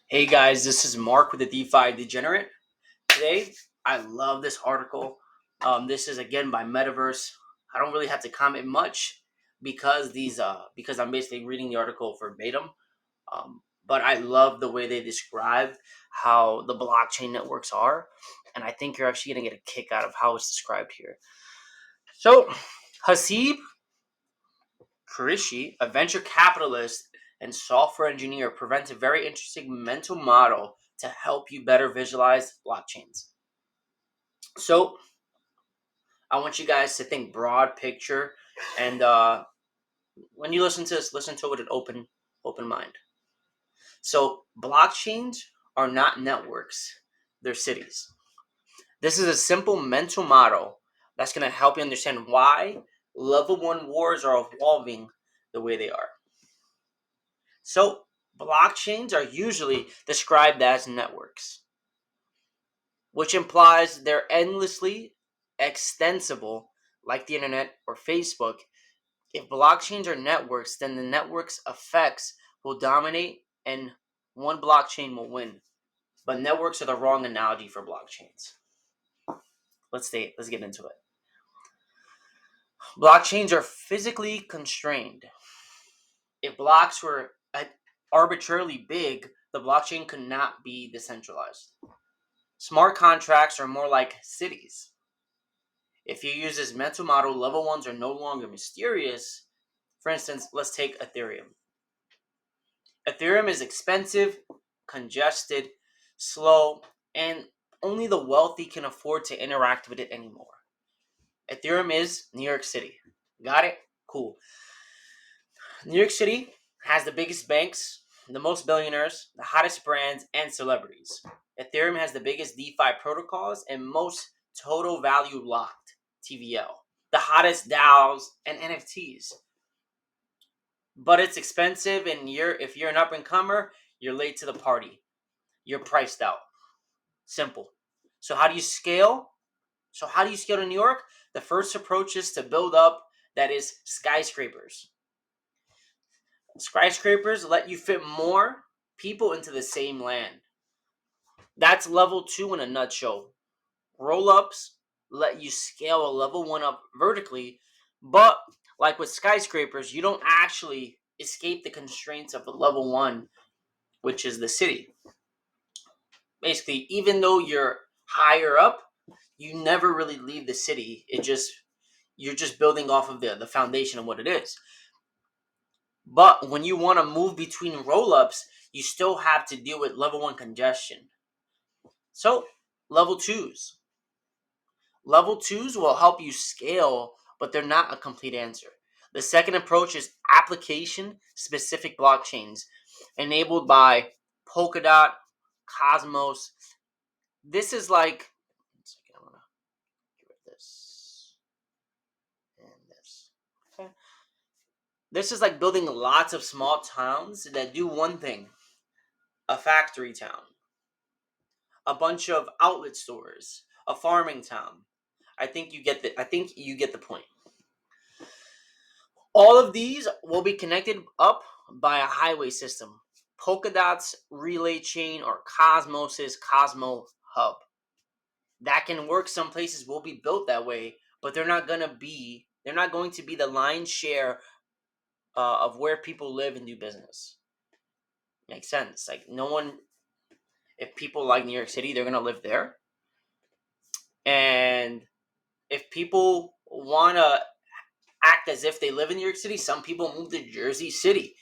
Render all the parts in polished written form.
Hey guys, this is Mark with the DeFi Degenerate. Today, I love this article. This is again by Metaverse. I don't really have to comment much because I'm basically reading the article verbatim. But I love the way they describe how the blockchain networks are, and I think you're actually gonna get a kick out of how it's described here. So, Hasib Kurishi, a venture capitalist and software engineer, presents a very interesting mental model to help you better visualize blockchains. So, I want you guys to think broad picture, and when you listen to this, listen to it with an open mind. So, blockchains are not networks; they're cities. This is a simple mental model that's going to help you understand why level one wars are evolving the way they are. So, blockchains are usually described as networks, which implies they're endlessly extensible, like the internet or Facebook. If blockchains are networks, then the network's effects will dominate and one blockchain will win. But networks are the wrong analogy for blockchains. Let's get into it. Blockchains are physically constrained. If blocks were arbitrarily big, the blockchain could not be decentralized. Smart contracts are more like cities. If you use this mental model, level ones are no longer mysterious. For instance, let's take Ethereum. Ethereum is expensive, congested, slow, and only the wealthy can afford to interact with it anymore. Ethereum is New York City. Got it? Cool. New York City has the biggest banks, the most billionaires, the hottest brands, and celebrities. Ethereum has the biggest DeFi protocols and most total value locked TVL, the hottest DAOs and NFTs. But it's expensive, and if you're an up and comer, you're late to the party. You're priced out. Simple. So how do you scale? To New York? The first approach is to build up, that is, skyscrapers. Skyscrapers let you fit more people into the same land. That's level 2 in a nutshell. Roll-ups let you scale a level 1 up vertically, but like with skyscrapers, you don't actually escape the constraints of the level 1, which is the city. Basically, even though you're higher up, you never really leave the city. You're just building off of the foundation of what it is. But when you want to move between roll-ups, you still have to deal with level 1 congestion. So, level 2s. Level 2s will help you scale, but they're not a complete answer. The second approach is application-specific blockchains enabled by Polkadot, Cosmos. This is like, one second, I want to get rid of this and this. Okay. This is like building lots of small towns that do one thing: a factory town, a bunch of outlet stores, a farming town. I think you get the point. All of these will be connected up by a highway system. Polkadot's relay chain or Cosmos's Cosmo hub. That can work. Some places will be built that way, but they're not going to be the lion's share of where people live and do business. Makes sense. Like, no one, if people like New York City, they're going to live there. And if people want to act as if they live in New York City, some people move to Jersey City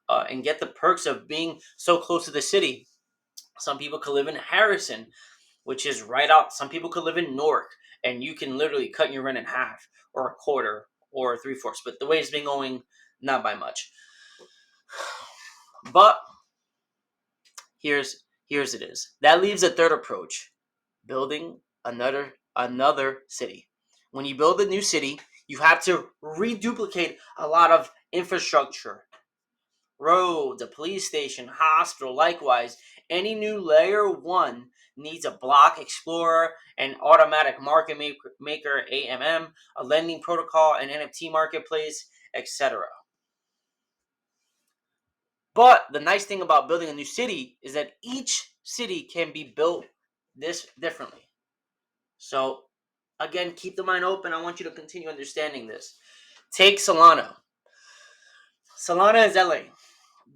and get the perks of being so close to the city. Some people could live in Harrison, which is right out. Some people could live in Newark, and you can literally cut your rent in half or a quarter or 3/4. But the way it's been going, not by much. But here's it is. That leaves a third approach: building another city. When you build a new city, you have to reduplicate a lot of infrastructure. Roads, a police station, hospital. Likewise, any new layer 1 needs a block explorer, an automatic market maker AMM, a lending protocol, an NFT marketplace, etc. But the nice thing about building a new city is that each city can be built this differently. So again, keep the mind open. I want you to continue understanding this. Take Solana. Solana is LA.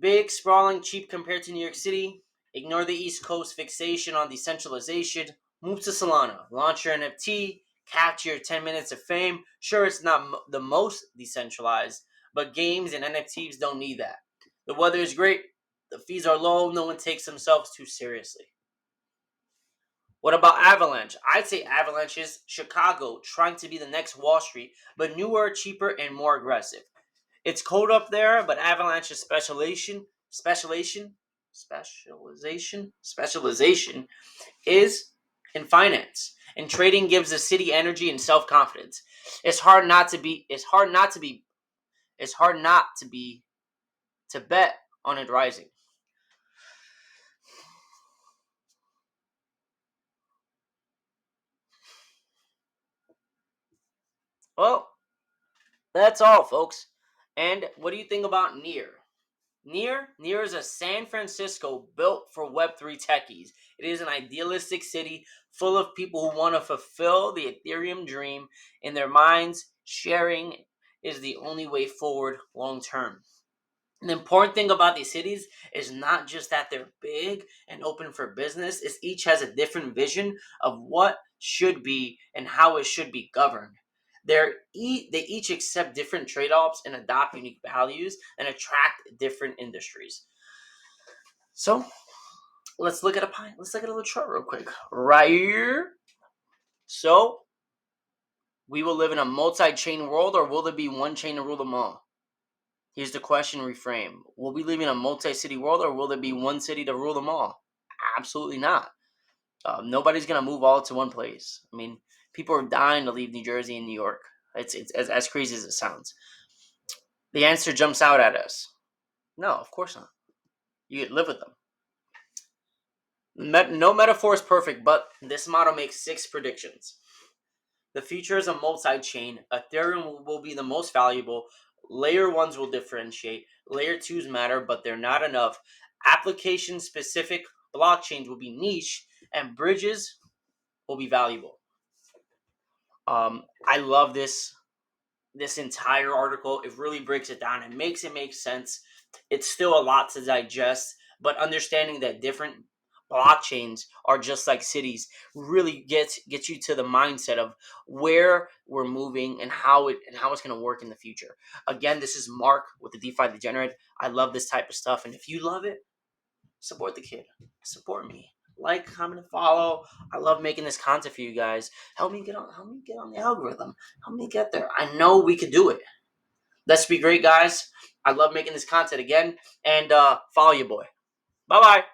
Big, sprawling, cheap compared to New York City. Ignore the East Coast fixation on decentralization. Move to Solana. Launch your NFT. Catch your 10 minutes of fame. Sure, it's not the most decentralized, but games and NFTs don't need that. The weather is great. The fees are low. No one takes themselves too seriously. What about Avalanche? I'd say Avalanche is Chicago, trying to be the next Wall Street, but newer, cheaper, and more aggressive. It's cold up there, but Avalanche's specialization is in finance. And trading gives the city energy and self-confidence. It's hard not to be it's hard not to be it's hard not to be to bet on it rising. Well, that's all, folks. And what do you think about Near is a San Francisco built for Web3 techies. It is an idealistic city full of people who want to fulfill the Ethereum dream in their minds. Sharing is the only way forward long term. The important thing about these cities is not just that they're big and open for business, it's each has a different vision of what should be and how it should be governed. They each accept different trade-offs and adopt unique values and attract different industries. So let's look at a little chart real quick. Right here. So we will live in a multi-chain world, or will there be one chain to rule them all? Here's the question reframe. Will we live in a multi-city world, or will there be one city to rule them all? Absolutely not. Nobody's going to move all to one place. I mean, people are dying to leave New Jersey and New York. It's as crazy as it sounds. The answer jumps out at us. No, of course not. You live with them. No metaphor is perfect, but this model makes 6 predictions. The future is a multi-chain. Ethereum will be the most valuable. Layer 1s will differentiate. Layer 2s matter, but they're not enough. Application-specific blockchains will be niche, and bridges will be valuable. I love this entire article. It really breaks it down. It makes it make sense. It's still a lot to digest, but understanding that different blockchains are just like cities really gets you to the mindset of where we're moving and how it's going to work in the future. Again, this is Mark with the DeFi Degenerate. I love this type of stuff, and if you love it, support the kid. Support me. Like, comment, and follow. I love making this content for you guys. Help me get on the algorithm. Help me get there. I know we can do it. Let's be great, guys. I love making this content again. And follow your boy. Bye-bye.